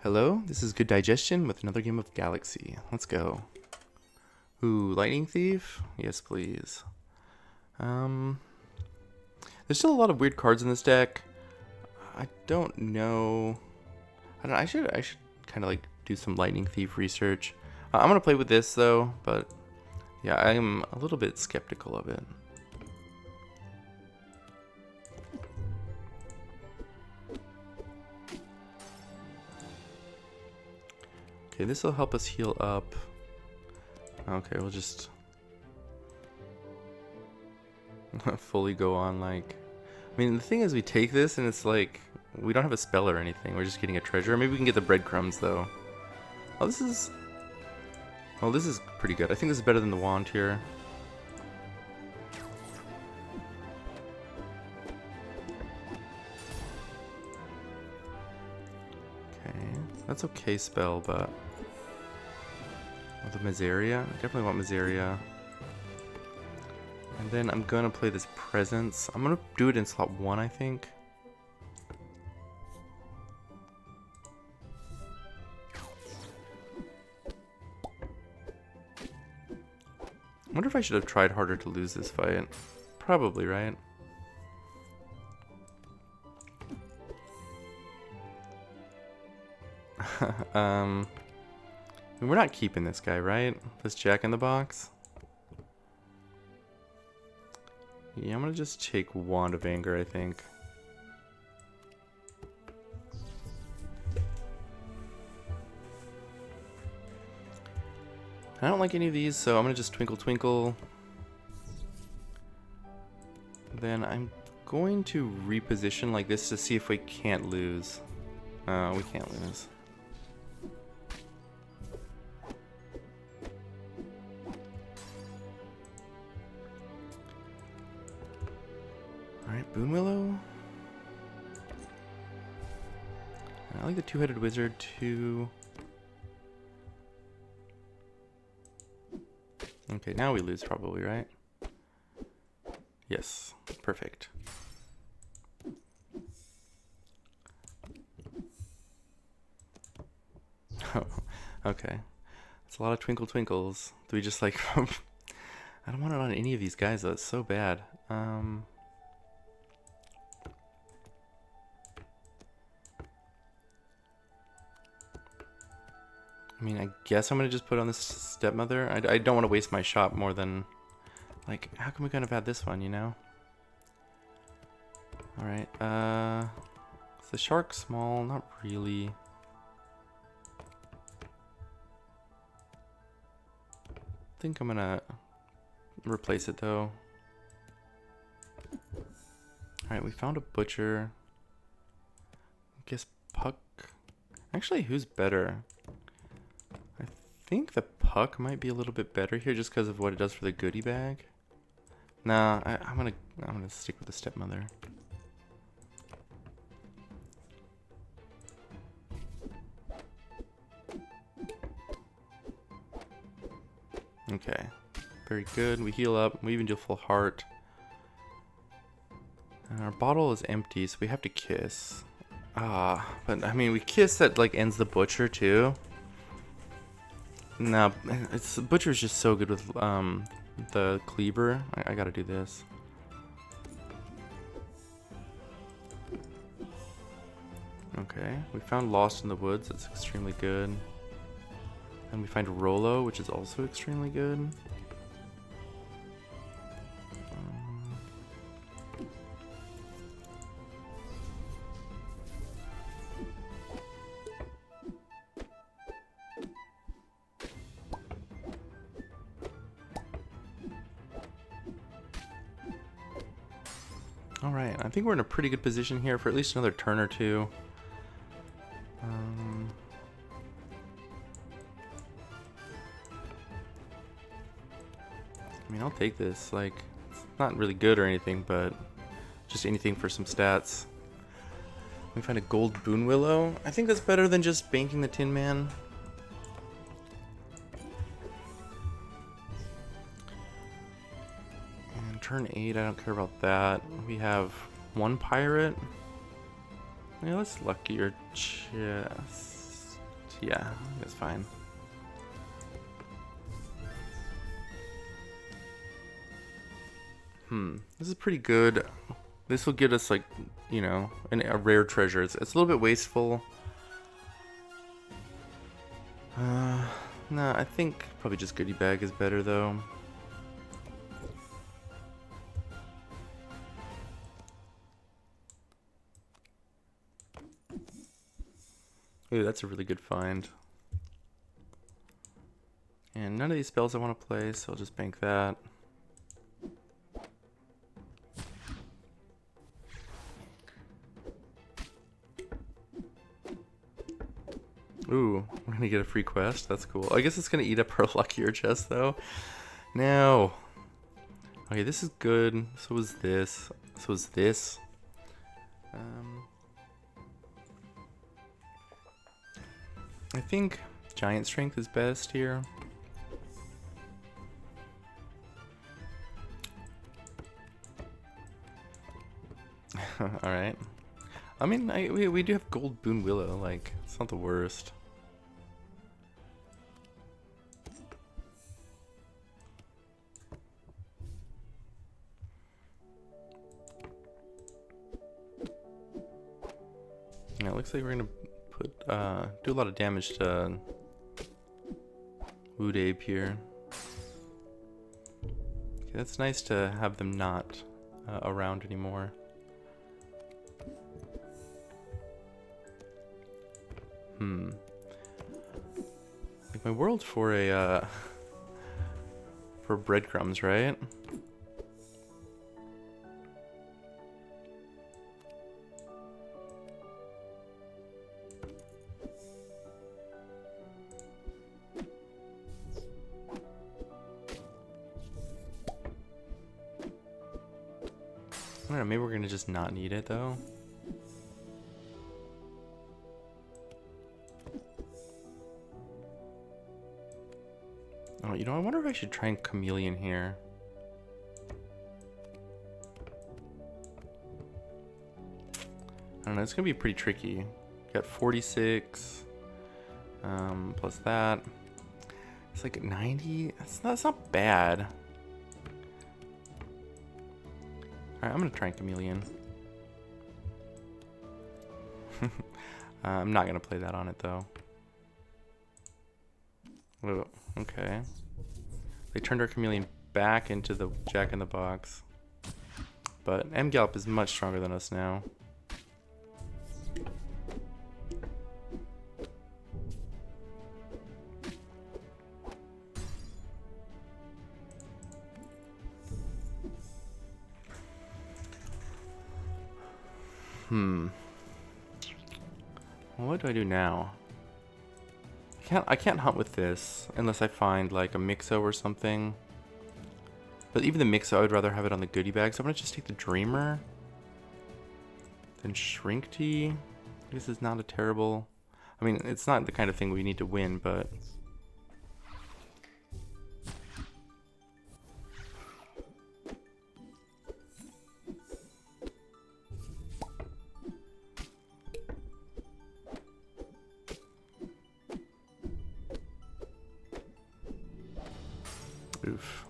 Hello, this is Good Digestion with another game of Galaxy. Let's go. Ooh, Lightning Thief? Yes, please. There's still a lot of weird cards in this deck. I don't know. I should kind of like do some Lightning Thief research. I'm gonna play with this though, but yeah, I'm a little bit skeptical of it. Okay, this will help us heal up. Okay, we'll just fully go on like... I mean, the thing is we take this and it's like, we don't have a spell or anything. We're just getting a treasure. Maybe we can get the breadcrumbs though. Oh, this is... Oh, this is pretty good. I think this is better than the wand here. Okay, that's okay spell, but... Oh, the Miseria? I definitely want Miseria. And then I'm gonna play this Presence. I'm gonna do it in slot 1, I think. I wonder if I should have tried harder to lose this fight. Probably, right? We're not keeping this guy, right? This Jack in the Box? Yeah, I'm gonna just take Wand of Anger, I think. I don't like any of these, so I'm gonna just Twinkle Twinkle. Then I'm going to reposition like this to see if we can't lose. We can't lose. Alright, Boonwillow. I like the two-headed wizard too. Okay, now we lose probably, right? Yes, perfect. Oh, okay. That's a lot of twinkle twinkles. Do we just like... I don't want it on any of these guys though, it's so bad. I mean, I guess I'm gonna just put on this stepmother. I don't want to waste my shot more than... Like, how come we couldn't have had this one, you know? Alright, is the shark small? Not really. I think I'm gonna replace it though. Alright, we found a butcher. I guess Puck. Actually, who's better? I think the Puck might be a little bit better here just because of what it does for the goodie bag. Nah, I'm gonna stick with the stepmother. Okay, very good. We heal up. We even do full heart. And our bottle is empty, so we have to kiss. Ah, but I mean, we kiss that like ends the butcher too. No, it's butcher's just so good with the cleaver. I gotta do this. Okay, we found Lost in the Woods. That's extremely good. And we find Rolo, which is also extremely good. Alright, I think we're in a pretty good position here for at least another turn or two. I mean, I'll take this. Like, it's not really good or anything, but just anything for some stats. We find a gold Boonwillow. I think that's better than just banking the Tin Man. And turn 8, I don't care about that. We have one pirate. Yeah, let's lucky your chest. Yeah, that's fine. This is pretty good. This will get us, like, you know, a rare treasure. It's a little bit wasteful. No, I think probably just goodie bag is better, though. Ooh, that's a really good find. And none of these spells I want to play, so I'll just bank that. Ooh, we're gonna get a free quest. That's cool. I guess it's gonna eat up our luckier chest, though. No. Okay, this is good. So was this. So was this. I think giant strength is best here. Alright. I mean, we do have gold boon willow, like, it's not the worst. Yeah, it looks like we're gonna put do a lot of damage to Wood Ape here. Okay, that's nice to have them not around anymore. Like my world for a for breadcrumbs, right? I don't know, maybe we're gonna just not need it though. Oh, you know, I wonder if I should try and chameleon here. I don't know, it's gonna be pretty tricky. Got 46, plus that. It's like 90. That's not bad. Alright, I'm gonna try and chameleon. I'm not gonna play that on it though. Oh, okay. They turned our chameleon back into the Jack in the Box. But M-Gallop is much stronger than us now. Well, what do I do now? I can't hunt with this unless I find like a Mixo or something. But even the Mixo, I would rather have it on the goodie bag. So I'm gonna just take the Dreamer. Then Shrink Tea. This is not a terrible. I mean, it's not the kind of thing we need to win, but. Oof.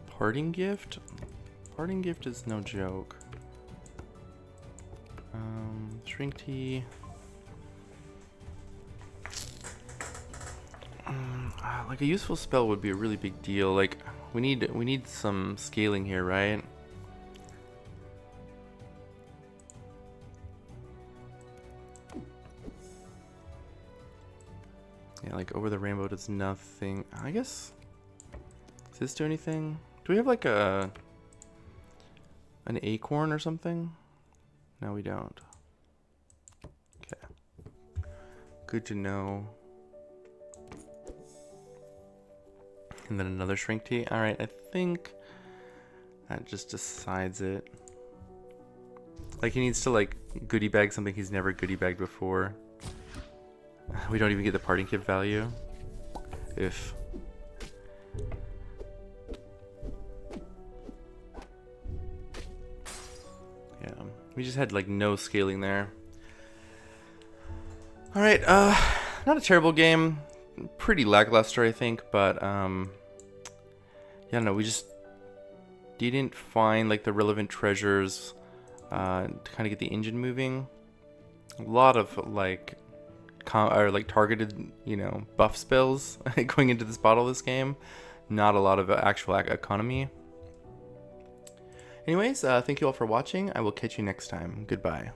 Parting gift? Parting gift is no joke. Shrink tea. Like a useful spell would be a really big deal. Like we need some scaling here, right? Yeah, like Over the Rainbow does nothing. I guess. Does this do anything? Do we have like an acorn or something? No, we don't. Okay. Good to know. And then another Shrink Tea. Alright, I think that just decides it. Like he needs to like goodie bag something he's never goodie bagged before. We don't even get the parting kit value. If. Yeah, we just had like no scaling there. Alright, not a terrible game. Pretty lackluster, I think, but, yeah, no, we just didn't find, like, the relevant treasures, to kind of get the engine moving. A lot of, like, targeted, you know, buff spells going into this bottle this game. Not a lot of actual economy. Anyways, thank you all for watching. I will catch you next time. Goodbye.